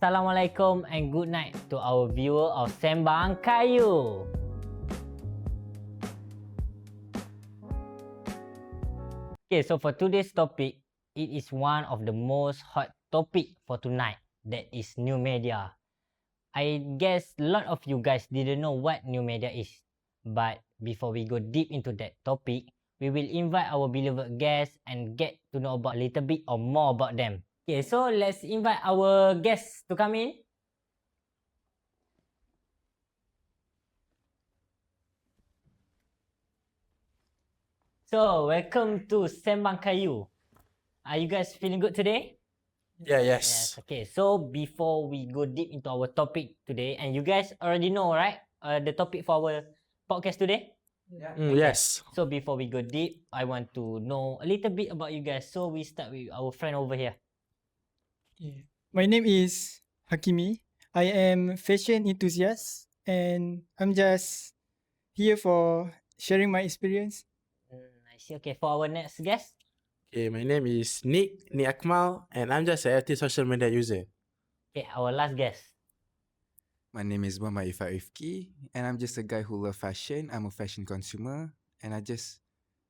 Assalamualaikum and good night to our viewer of Sembang Kayu. Okay, so for today's topic, it is one of the most hot topic for tonight. That is new media. I guess a lot of you guys didn't know what new media is. But before we go deep into that topic, we will invite our beloved guests and get to know about a little bit or more about them. Okay, so let's invite our guests to come in. So, welcome to Sembang Kayu. Are you guys feeling good today? Yes. Okay, so before we go deep into our topic today, and you guys already know, right? The topic for our podcast today? Yes. So before we go deep, I want to know a little bit about you guys. So we start with our friend over here. My name is HAKIMI. I am fashion enthusiast and I'm just here for sharing my experience. I see. Okay, for our next guest. Okay, my name is Nick AKMAL, and I'm just an active social media user. Okay, our last guest. My name is MOHAMMAD RIFQI, and I'm just a guy who loves fashion. I'm a fashion consumer, and I just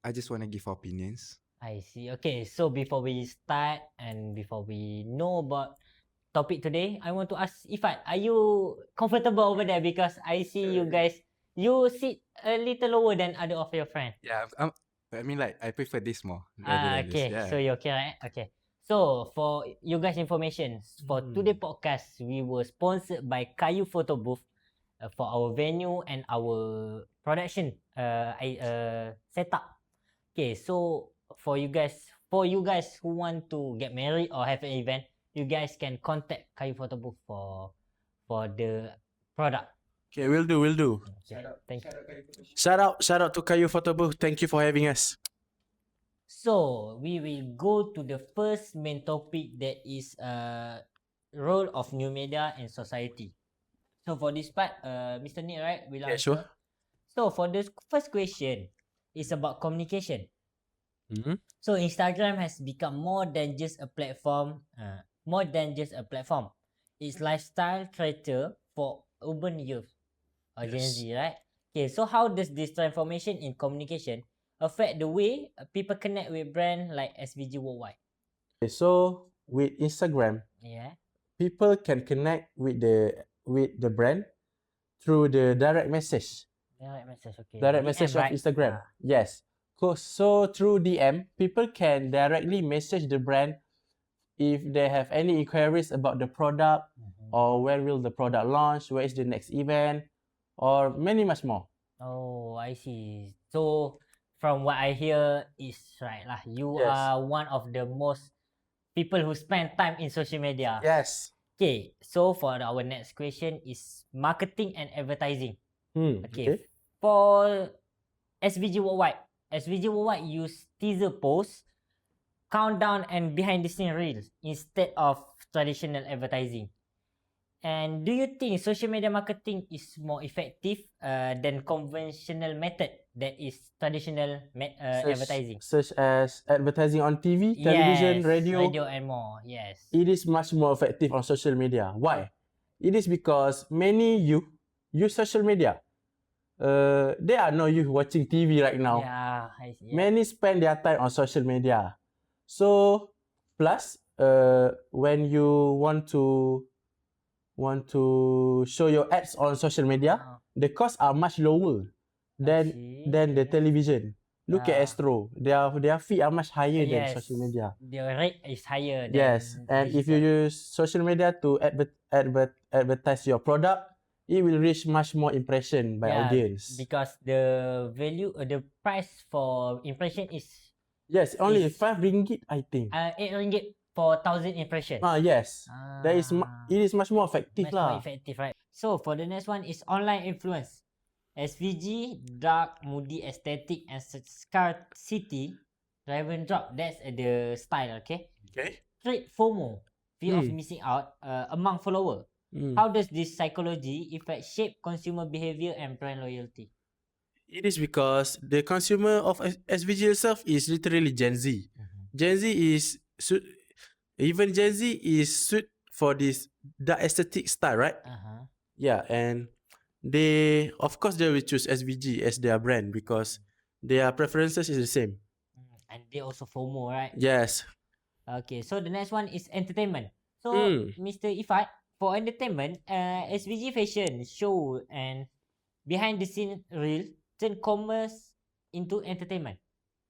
want to give opinions. I see. Okay, so before we start and before we know about topic today, I want to ask IFFAT, are you comfortable over there? Because I see you guys, you sit a little lower than other of your friends. Yeah, I prefer this more. rather than Okay, this. Yeah. so you're okay, right? Okay. So, for you guys' information, for today's podcast, we were sponsored by Kayu Photo Booth for our venue and our production setup. Okay, so for you guys who want to get married or have an event, you guys can contact Kayu Photo Booth for the product. Okay, will do. Okay, thank you. Shout out to Kayu Photo Booth. Thank you for having us. So we will go to the first main topic, that is role of new media in society. So for this part, Mr. Nick, right? Will Yeah, answer. sure. So for the first question, it's about communication. Mm-hmm. So Instagram has become more than just a platform. It's lifestyle creator for urban youth or Gen Yes. Z, right? Okay, so how does this transformation in communication affect the way people connect with brand like SVG Worldwide? Okay, so with Instagram, Yeah. people can connect with the brand through the direct message. Direct message, okay. Direct DM, message right? of Instagram. Yes. So through DM, people can directly message the brand if they have any inquiries about the product, or when will the product launch, where is the next event, or many much more. Oh, I see. So from what I hear is right lah, you Yes. are one of the most people who spend time in social media. Yes. Okay, so for our next question is marketing and advertising. Okay. For SVG Worldwide use teaser posts, countdown and behind the scene reels instead of traditional advertising. And do you think social media marketing is more effective than conventional method, that is traditional advertising? Such as advertising on TV, television, Yes, radio. and more. Yes. It is much more effective on social media. Why? It is because many youth use social media. There are no youth watching TV right now. Yeah, I see. Yeah. Many spend their time on social media. So plus, when you want to show your ads on social media, the costs are much lower than the television. Look at Yeah. Astro. Their fee are much higher than Yes, social media. the rate is higher than Yes, and if you use social media to advertise your product, it will reach much more impression by audience. because the value, the price for impression is Yes, only is- RM5, I think. RM8 for 1,000 impression. Yes. That is it is much more effective much more lah. effective, right? So for the next one is online influence. SVG, dark, moody aesthetic and scarcity driven drop. That's the style, okay? Okay. Create FOMO, fear of missing out among follower. How does this psychology affect shape consumer behavior and brand loyalty? It is because the consumer of SVG itself is literally Gen Z. Gen Z is suit for this the aesthetic style, right? Uh-huh. Yeah, and they, of course, they will choose SVG as their brand because their preferences is the same. And they also FOMO, right? Yes. Okay, so the next one is entertainment. So, Mm. Mr. Ifat, for entertainment, SVG Fashion show and behind the scene reel turn commerce into entertainment.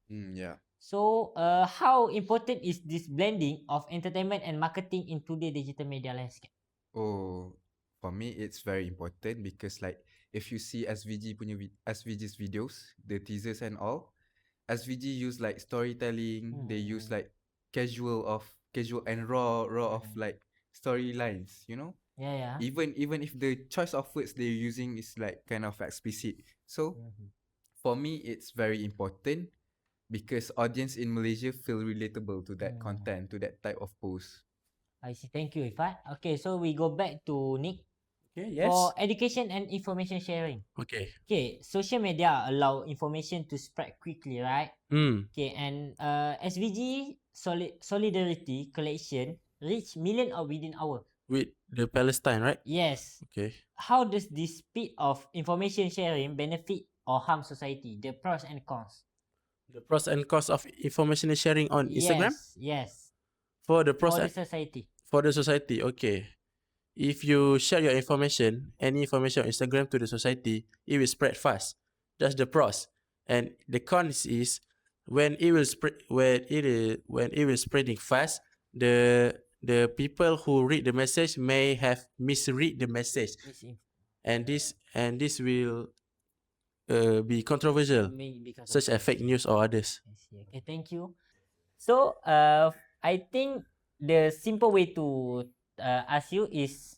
Yeah. So, how important is this blending of entertainment and marketing in today's digital media landscape? Oh, for me, it's very important because like if you see SVG punya SVG's videos, the teasers and all, SVG use like storytelling. They use like casual and raw of like storylines. You know, Yeah, yeah. even if the choice of words they're using is like kind of explicit. So for me, it's very important because audience in Malaysia feel relatable to that content, to that type of post. I see. Thank you, Ifat. Okay, so we go back to Nick. Okay, yes. For education and information sharing. Okay. Okay, social media allow information to spread quickly, right? Okay, and SVG solidarity collection reach million of within hour. With the Palestine, right? Yes. Okay. How does this speed of information sharing benefit or harm society? The pros and cons. The pros and cons of information sharing on Instagram? Yes. For the For pros the society. for the society, okay. If you share your information, any information on Instagram to the society, it will spread fast. That's the pros. And the cons is when it will spread when it will spreading fast, the people who read the message may have misread the message. And this will be controversial, such as fake news or others. I see. Okay, thank you. So, I think the simple way to ask you is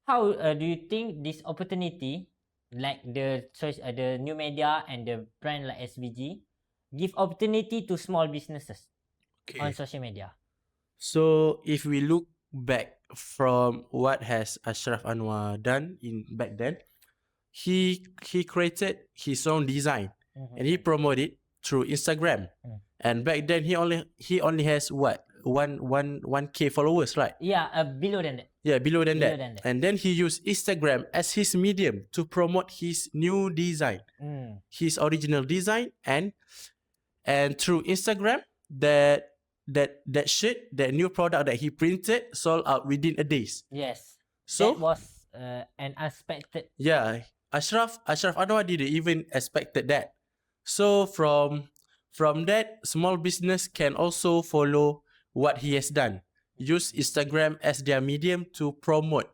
how do you think this opportunity, like the choice, the new media and the brand like SVG, give opportunity to small businesses on social media? So if we look back from what has Ashraf Anwar done in back then, he created his own design and he promoted through Instagram. And back then he only has what 1K followers, right? Yeah, below than that. Yeah, below than Below that. than that. And then he used Instagram as his medium to promote his new design, his original design, and through Instagram that shirt, that new product that he printed sold out within a days. Yes. So that was an unexpected. yeah, Ashraf Anwar didn't even expected that. So from that, small business can also follow what he has done. Use Instagram as their medium to promote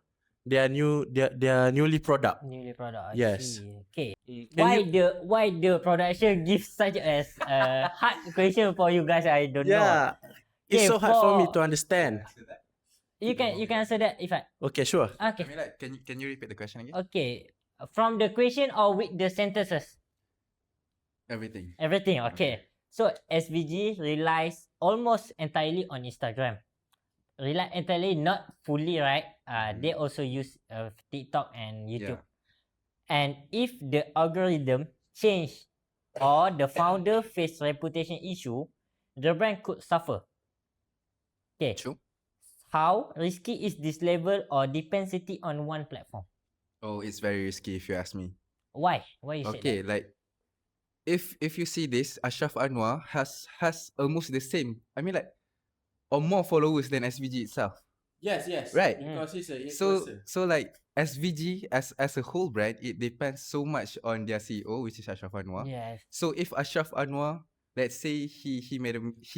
their newly product. I Yes. see. Okay. Can Why the production gives such as hard question for you guys? I don't know. Yeah, it's Okay, so hard for me for- to understand. You can answer that if I. Okay, sure. Okay. I mean, like, can you repeat the question again? Okay. From the question or with the sentences? Everything. Everything. Okay. So SVG relies almost entirely on Instagram. Rely entirely, not fully, right? They also use TikTok and YouTube. And if the algorithm change or the founder face reputation issue, the brand could suffer. Okay. True. How risky is this level or dependency on one platform? Oh, it's very risky if you ask me. Why? Why you say Okay, that? like if you see this, Ashraf Anwar has almost the same. I mean, like, or more followers than SVG itself. Yes. Right. Because he's a So like SVG as a whole brand, it depends so much on their CEO, which is Ashraf Anwar. Yes. So if Ashraf Anwar, let's say he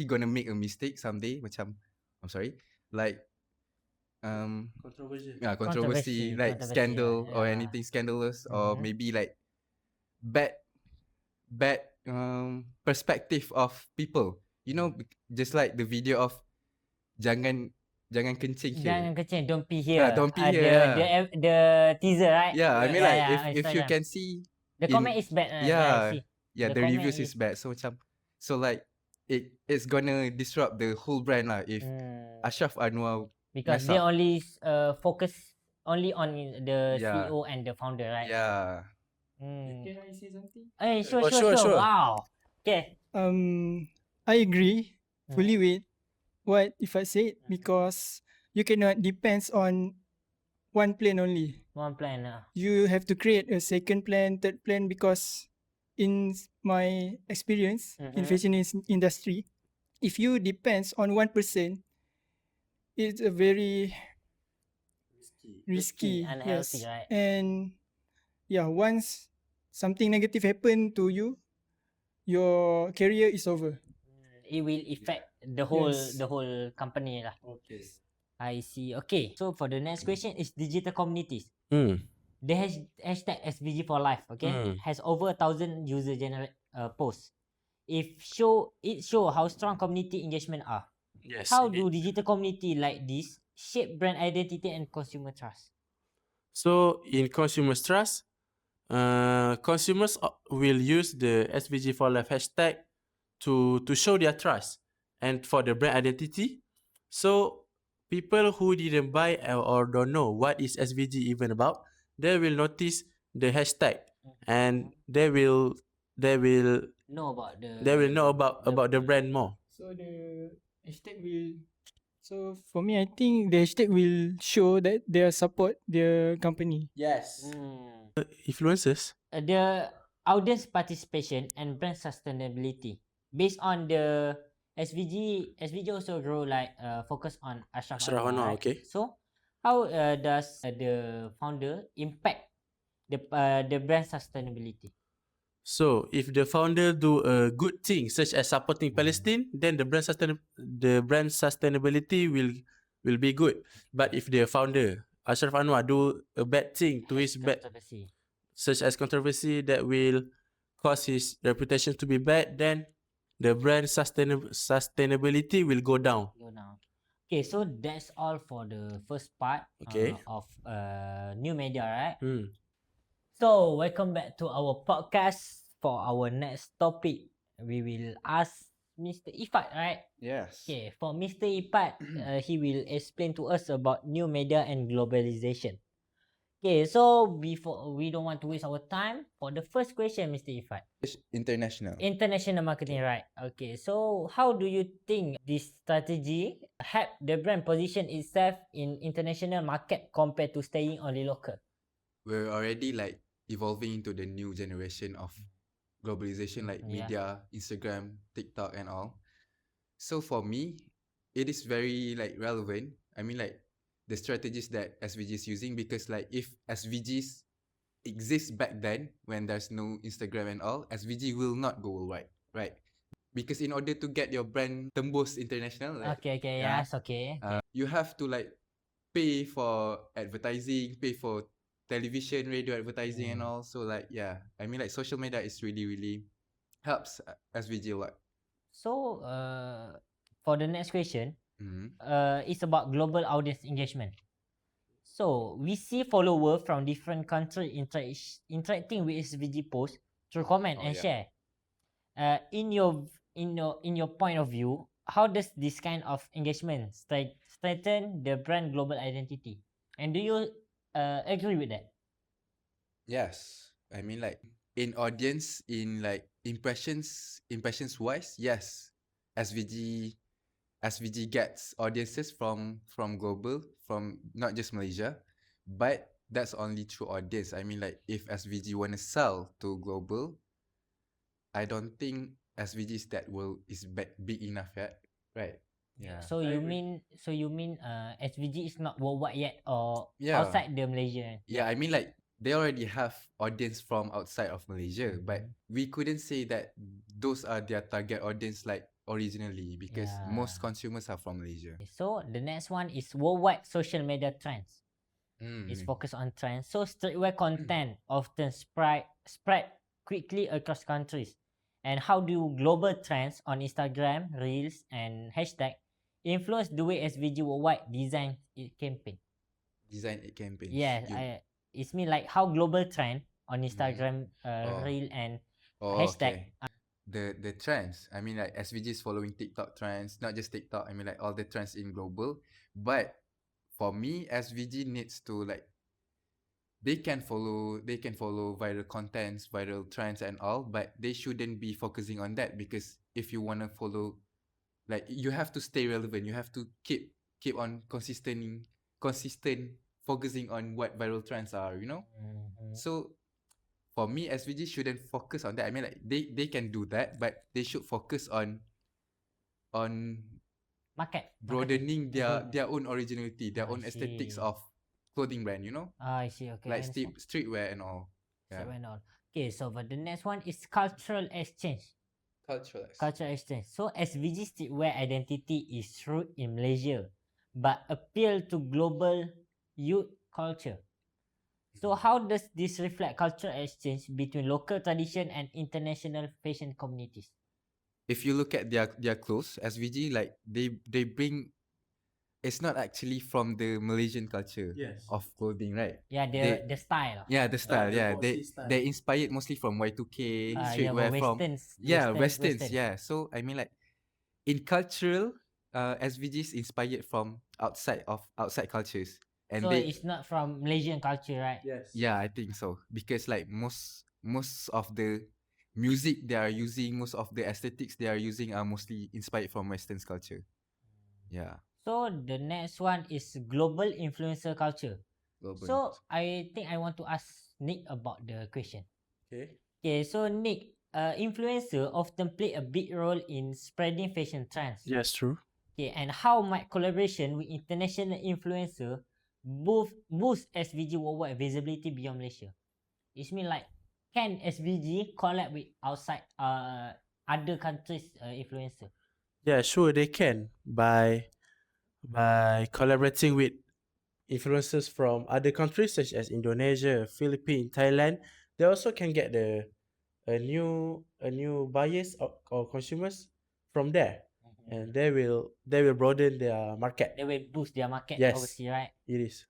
gonna make a mistake someday, macam, I'm sorry, like controversial. controversy, like Controversy, scandal or yeah. anything scandalous, or maybe like bad perspective of people. You know, just like the video of jangan kencing here. Jangan kencing, don't pee here. Don't pee here. The teaser, right? Yeah, I mean, like, on if you Instagram. can see The comment is bad. I see. the comment reviews is bad. So macam, so like it's gonna disrupt the whole brand lah if Ashraf Anwar because mess they up. only focus only on the Yeah. CEO and the founder, right? Yeah. Can I say something? Hey, sure. Sure. Wow. Okay. I agree fully with what Ifat said because you cannot depends on one plan only. One plan. You have to create a second plan, third plan, because in my experience in fashion industry, if you depends on one person, it's a very risky, unhealthy, yes. right? And yeah, once something negative happen to you, your career is over. It will affect the whole Yes. the whole company lah. Okay. I see. Okay. So for the next question is digital communities. The hashtag SVG for life, okay, has over 1,000 user generate posts. It show how strong community engagement are. Yes. How do digital community like this shape brand identity and consumer trust? So in consumer trust, consumers will use the SVG for life hashtag to show their trust and for the brand identity. So people who didn't buy or don't know what is SVG even about, they will notice the hashtag and they will Know about the know about the brand more. So the hashtag will. So for me, I think the hashtag will show that they support the company. Yes. Mm. Influencers. The audience participation and brand sustainability based on the SVG also grow like focus on Ashraf Ashraf Anwar, Anwar, right? okay. So how does the founder impact the brand sustainability? So if the founder do a good thing such as supporting Palestine, then the brand sustainability will be good. But if the founder Ashraf Anwar do a bad thing to his bad, Controversy. such as controversy that will cause his reputation to be bad, then the brand sustainability will go down. Go now. Okay, so that's all for the first part Okay. of new media, right? Hmm. So welcome back to our podcast. For our next topic, we will ask Mr. IFFAT, right? Yes. Okay, for Mr. IFFAT, he will explain to us about new media and globalization. Okay, so before we don't want to waste our time, for the first question, Mr. IFFAT, International. international marketing, right? Okay, so how do you think this strategy help the brand position itself in international market compared to staying only local? We're already like evolving into the new generation of globalization, like Yeah. media, Instagram, TikTok and all. So for me, it is very like relevant. I mean like the strategies that SVG is using, because like if SVGs exist back then when there's no Instagram and all, SVG will not go worldwide, right? Because in order to get your brand tembus international, like, Okay, yeah, yes, okay. you have to like pay for advertising, pay for television, radio advertising and all. So like, yeah, I mean like social media is really helps SVG a lot. So for the next question, Mhm. it's about global audience engagement. So we see followers from different countries interacting with SVG posts through comment and yeah. share. In your point of view, how does this kind of engagement strengthen the brand global identity? And do you agree with that? Yes. I mean like in audience, in like impressions wise, yes. SVG gets audiences from global, from not just Malaysia, but that's only through audience. I mean like if SVG want to sell to global, I don't think SVG is big enough yet, right? Yeah. So you mean SVG is not worldwide yet or Yeah. outside the Malaysia? Yeah, I mean like they already have audience from outside of Malaysia, but we couldn't say that those are their target audience like originally, because most Yeah. consumers are from Malaysia. So the next one is worldwide social media trends. It's Mm. focused on trends. So streetwear content often spread quickly across countries. And how do global trends on Instagram, Reels, and hashtag influence the way SVG worldwide design its campaign? Design it campaigns. Yes, it's mean like how global trend on Instagram, Oh. Reel, and Okay. hashtag. The trends. I mean like SVG is following TikTok trends, not just TikTok. I mean like all the trends in global. But for me, SVG needs to like they can follow viral contents, viral trends and all, but they shouldn't be focusing on that, because if you want to follow, like you have to stay relevant, you have to keep keep on consistent focusing on what viral trends are, you know. So for me, SVG shouldn't focus on that. I mean, like they can do that, but they should focus on Marketing. broadening their own originality, their I own aesthetics see. of clothing brand, you know, I see. Okay, I like understand. streetwear and all. So Yeah. went on. Okay, so for the next one is cultural exchange. Cultural exchange. So SVG streetwear identity is rooted in Malaysia, but appeal to global youth culture. So how does this reflect cultural exchange between local tradition and international fashion communities? If you look at their clothes, SVG, like they bring, it's not actually from the Malaysian culture of clothing, right? Yeah, the style. Yeah, the style. the Yeah, boxy style. they inspired mostly from Y2K Yeah, streetwear, but from westerns. westerns. Yeah, so I mean, like in cultural, SVGs inspired from outside cultures, and So they, it's not from Malaysian culture, right? Yes. yeah, I think so, because like most of the music they are using, most of the aesthetics they are using are mostly inspired from Western culture. Yeah. So the next one is global influencer culture. Global. So I think I want to ask Nick about the question. Okay. Okay, so Nick, influencer often play a big role in spreading fashion trends. Yes, true. Okay, and how might collaboration with international influencer boost SVG worldwide visibility beyond Malaysia? It's mean like, can SVG collab with outside other countries influencer? Yeah, sure, they can by collaborating with influencers from other countries such as Indonesia, Philippines, Thailand. They also can get a new buyers or consumers from there, and they will broaden their market. They will boost their market Yes. overseas, right? It is.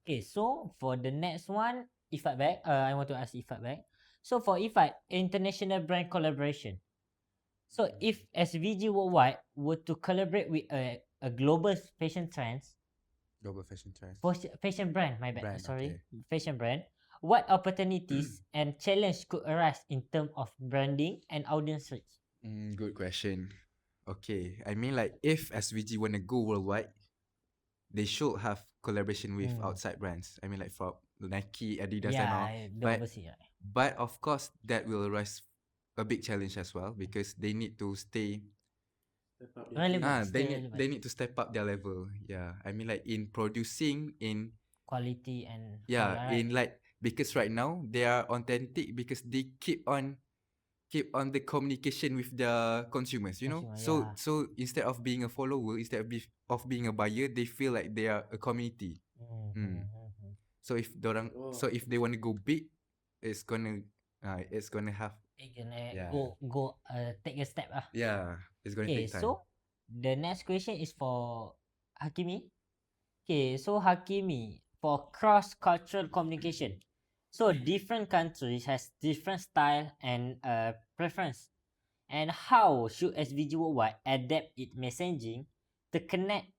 Okay, so for the next one, IFFAT back. I want to ask IFFAT back. So for IFFAT, international brand collaboration. So if SVG worldwide were to collaborate with a global fashion trends, Global fashion trends. fashion brand, my bad, Brand, sorry, okay. fashion brand, what opportunities and challenge could arise in terms of branding and audience reach? Good question. Okay, I mean, like if SVG wanna go worldwide, they should have collaboration with outside brands. I mean, like for Nike, Adidas, and all. Yeah, the But overseas, right? but of course, that will arise a big challenge as well, because they need to stay. Relevant, stay They relevant. need to step up their level. Yeah, I mean, like in producing, in Quality and all, yeah, right? in like, because right now they are authentic because they keep on the communication with the consumers, you know. Consumer, So instead of being a follower, instead of being a buyer, they feel like they are a community. So if they want to go big, it's gonna have, They're gonna Yeah. go take a step. yeah, it's gonna Okay, take time. so the next question is for Hakimi. Okay, so Hakimi, for cross-cultural communication. So different countries has different style and preference. And how should SVG worldwide adapt its messaging to connect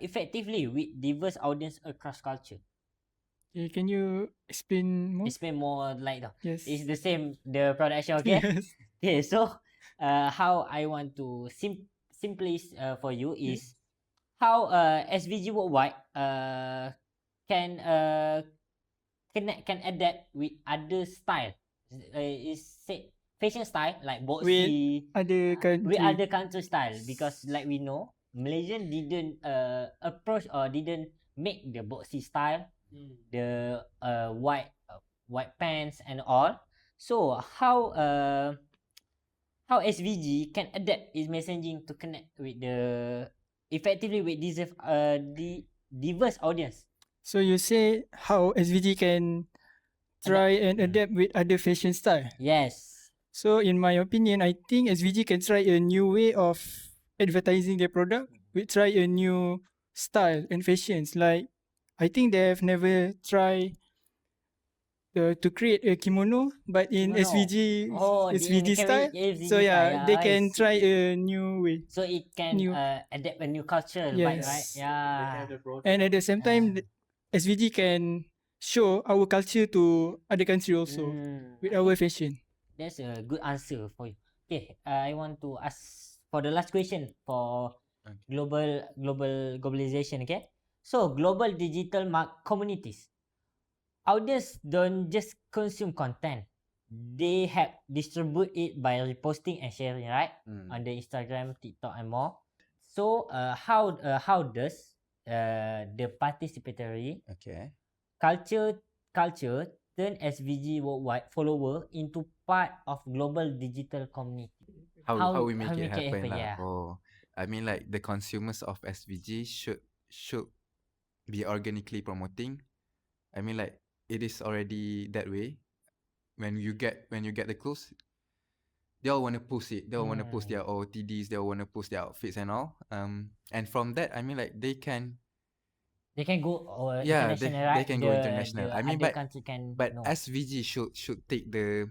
effectively with diverse audience across culture? Okay, can you explain more? Explain more like that. Yes. It's the same, the production, okay? Yes. Okay, so how I want to simply for you is how SVG worldwide can can adapt with other style. Is say fashion style like boxy Other country. with other country style, because like we know Malaysian didn't approach or didn't make the boxy style, the white pants and all. So how SVG can adapt its messaging to connect with the effectively with this the diverse audience? So you say how SVG can try and adapt with other fashion style. Yes. So in my opinion, I think SVG can try a new way of advertising their product. We try a new style and fashions. Like I think they have never tried to create a kimono, but in Kimono. SVG Oh, SVG style. SVG So yeah, style. they I can see. try a new way. So it can New. adapt a new culture, right? Yes. Yeah. And at the same time, SVG can show our culture to other country also with our fashion. That's a good answer for you. Okay, I want to ask for the last question for globalization. Okay, so global digital communities. Audience don't just consume content; they have distribute it by reposting and sharing, right? On the Instagram, TikTok, and more. So, how does the participatory Okay. culture turn SVG worldwide follower into part of global digital community? How we make How it make it happen happen? lah. Yeah. Oh, I mean like the consumers of SVG should be organically promoting. I mean like it is already that way. When you get the clothes, they all want to post it. They all want to post their OOTDs. They all want to post their outfits and all. And from that, I mean like they can go yeah international, they right? can go international. The I mean other country can but know. SVG should take the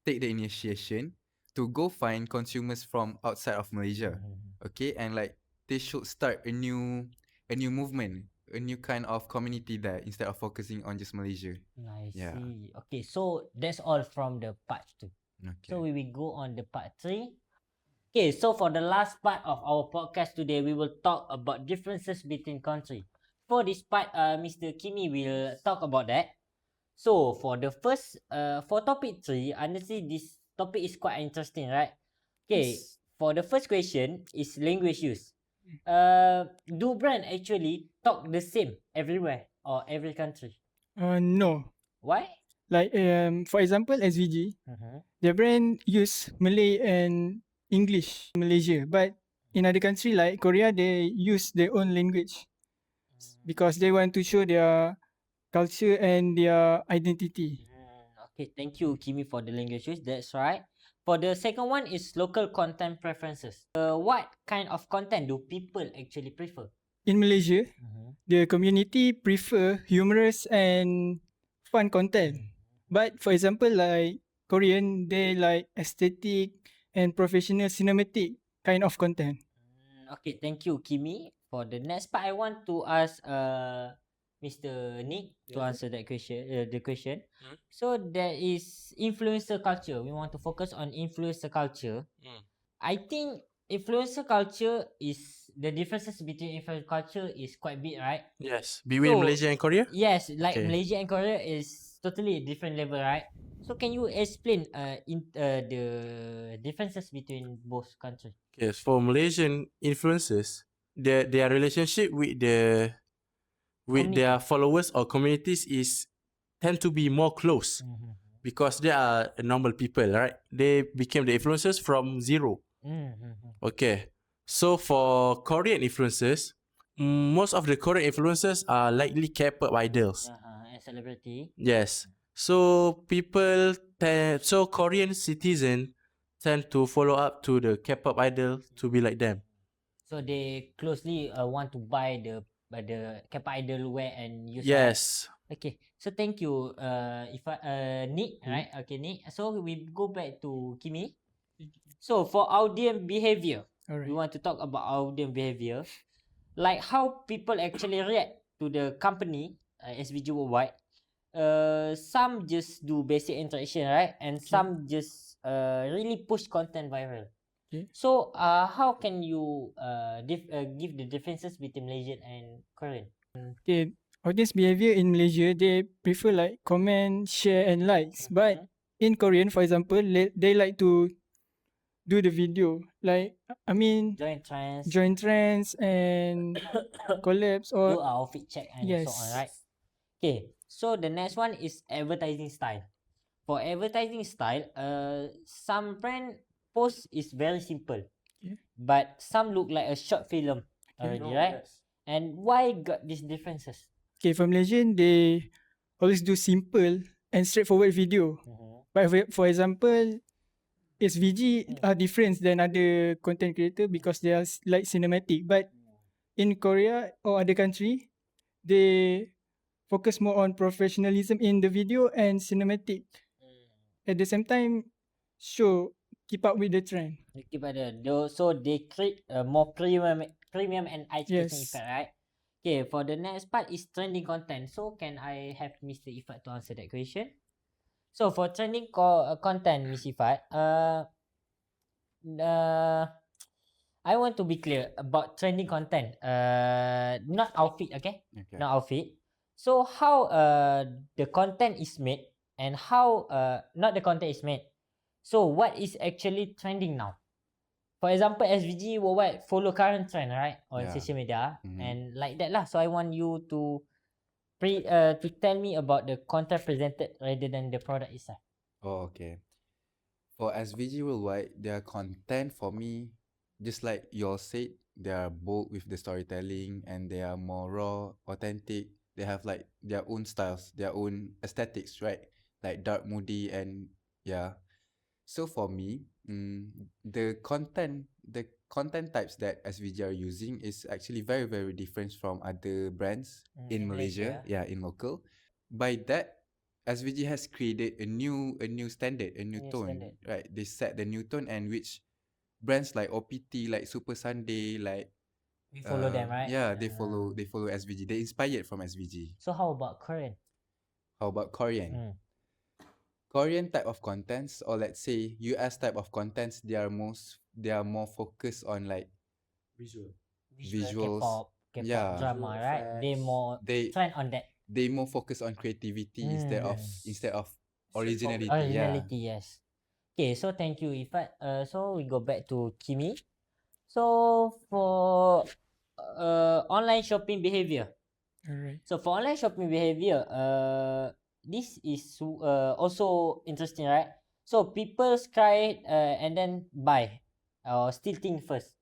initiation to go find consumers from outside of Malaysia. Okay, and like they should start a new movement, a new kind of community there instead of focusing on just Malaysia. I Yeah. see. Okay, so that's all from the part 2. Okay. So we will go on the part 3. Okay, so for the last part of our podcast today, we will talk about differences between country. For this part, Mr. Kimi will talk about that. So for the first, for topic 3, honestly, this topic is quite interesting, right? Okay, Yes. for the first question is language use. Do brand actually talk the same everywhere or every country? No. Why? Like for example, SVG, the brand use Malay and English in Malaysia, but in other country like Korea, they use their own language because they want to show their culture and their identity. Okay, thank you, Kimi, for the language use. That's right. For the second one is local content preferences. What kind of content do people actually prefer? In Malaysia, the community prefer humorous and fun content. But for example, like Korean, they like aesthetic and professional cinematic kind of content. Okay, thank you, Kimi. For the next part, I want to ask Mr. Nick to answer that question. The question. So there is influencer culture. We want to focus on influencer culture. I think influencer culture is the differences between influencer culture is quite big, right? Yes, between So, Malaysia and Korea. Yes, like Okay. Malaysia and Korea is totally a different level, right? So can you explain the differences between both countries? Yes, for Malaysian influencers, their relationship with their followers or communities is tend to be more close because they are normal people, right? They became the influencers from zero. Okay, so for Korean influencers, most of the Korean influencers are likely K-pop idols. And celebrity. Yes, so so Korean citizen tend to follow up to the K-pop idol to be like them. So they closely want to buy the Kappa Idol wear and use. Yes. Right? Okay. So thank you, Nick. Right. Okay, Nick. So we go back to Kimi. So for audience behavior, Alright. we want to talk about audience behavior, like how people actually react to the company SVG worldwide. Some just do basic interaction, right? And some just really push content viral. Okay. So, how can you give the differences between Malaysian and Korean? Okay, audience behavior in Malaysia, they prefer like comment, share and likes. But in Korean, for example, they like to do the video. Like, I mean, Join trends and collabs do or outfit check and yes. so on, right? Okay, so the next one is advertising style. For advertising style, some brand post is very simple, but some look like a short film already, right? Yes. And why got these differences? Okay, for Malaysian, they always do simple and straightforward video. But for example, SVG are different than other content creator because they are like cinematic. But in Korea or other country, they focus more on professionalism in the video and cinematic. At the same time, keep up with the trend. So they create a more premium and eye-catching Yes. effect, right? Okay, for the next part is trending content. So can I have Mr. Ifat to answer that question? So for trending content, Miss Ifat, I want to be clear about trending content. Not outfit, okay? Okay. Not outfit. So how the content is made and how not the content is made. So what is actually trending now? For example, SVG worldwide follow current trend, right, on Yeah. social media Mhm. and like that lah. So I want you to to tell me about the content presented rather than the product itself. Oh, okay. For SVG Worldwide, their content for me, just like you all said, they are bold with the storytelling and they are more raw, authentic. They have like their own styles, their own aesthetics, right? Like dark, moody, and yeah. So for me, the content types that SVG are using is actually very, very different from other brands in In Malaysia. Malaysia. Yeah, in local. By that, SVG has created a new standard, a new New tone, standard. right? They set the new tone, and which brands like OPT, like Super Sunday, like We follow them, right? yeah, they follow SVG. They inspired from SVG. So how about Korean? How about Korean? Korean type of contents, or let's say US type of contents, they are more focused on like Visual. visuals. K-pop, K-pop Yeah. drama, Visual right? They effects. more They trend on that. they more focus on creativity instead of originality. Yeah. Originality, yes. Okay, so thank you, Ifat. So we go back to Kimi. So for online shopping behavior. Alright. So for online shopping behavior, this is also interesting, right? So people try and then buy or still think first.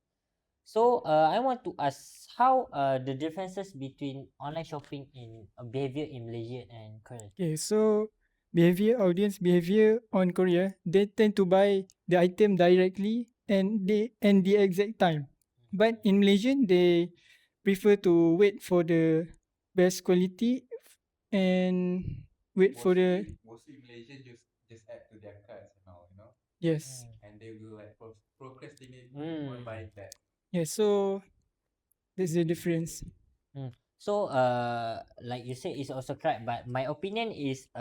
So I want to ask how the differences between online shopping in behavior in Malaysia and Korea. Okay, so audience behavior on Korea, they tend to buy the item directly and the exact time. But in Malaysian, they prefer to wait for the best quality and wait for the Mostly Malaysian just add to their cards and all, yes. and they will like procrastinate on Mm. buying that. Yeah, so that's the difference. So like you said, it's also correct. But my opinion is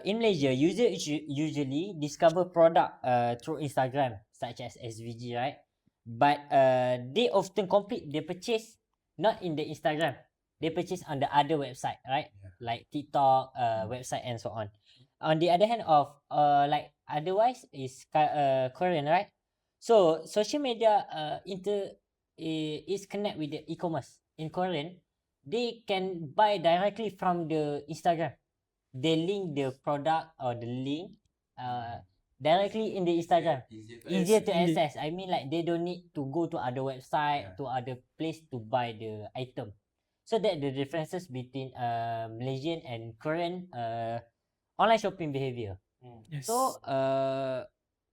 in Malaysia, users usually discover product through Instagram, such as SVG, right? But they often complete their purchase not in the Instagram. They purchase on the other website, right? Yeah. Like TikTok, website, and so on. On the other hand, of like otherwise is Korean, right? So social media is connect with the e-commerce in Korean. They can buy directly from the Instagram. They link the product or the link directly in the Instagram. Easier to Indeed. access. I mean, like they don't need to go to other website, Yeah. to other place to buy the item. So that the differences between Malaysian and Korean online shopping behavior. Yes. So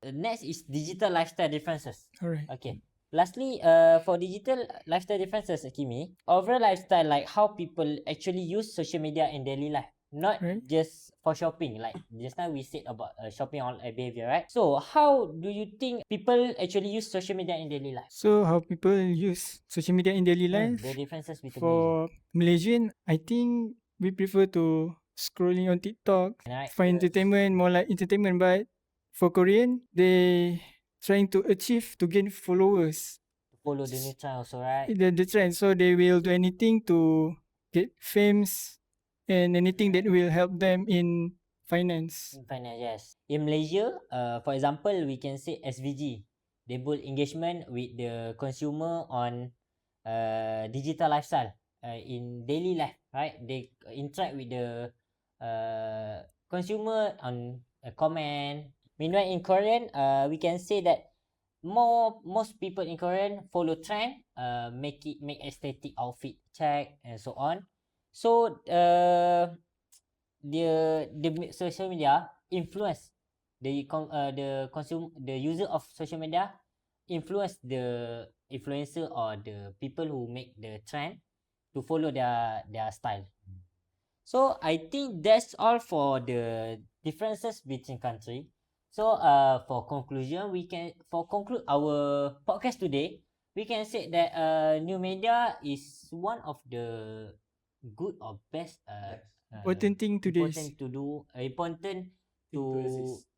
next is digital lifestyle differences. Alright. Okay. Lastly, for digital lifestyle differences, Kimi, overall lifestyle, like how people actually use social media in daily life, not Right. just for shopping. Like just now we said about shopping on behavior, right? So how do you think people actually use social media in daily life? So how people use social media in daily life? The differences between For Malaysian, I think we prefer to scrolling on TikTok, right? find entertainment, more like entertainment. But for Korean, they trying to achieve to gain followers. To follow the new trend also, right? The trend, so they will do anything to get famous and anything that will help them in finance. In finance, yes. In Malaysia, for example, we can say SVG. They build engagement with the consumer on digital lifestyle in daily life, right? They interact with the consumer on a comment. Meanwhile, in Korean, we can say that most people in Korean follow trend, make aesthetic outfit check and so on. So the social media influence the user of social media influence the influencer or the people who make the trend to follow their style. So I think that's all for the differences between country. So for conclusion, conclude our podcast today, we can say that new media is one of the good or best Important thing today is important to do important to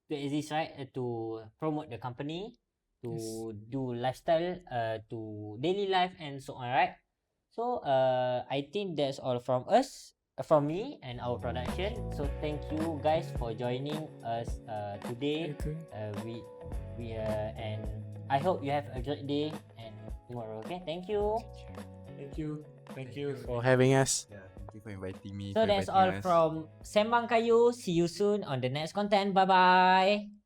exist, right? To promote the company, to do lifestyle, to daily life and so on, right? So I think that's all from us, from me and our production. So thank you guys for joining us today. And I hope you have a great day and tomorrow. Okay, thank you. Thank you for having us. Yeah, thank you for inviting me. So for that's inviting all us. from Sembang Kayu. See you soon on the next content. Bye bye.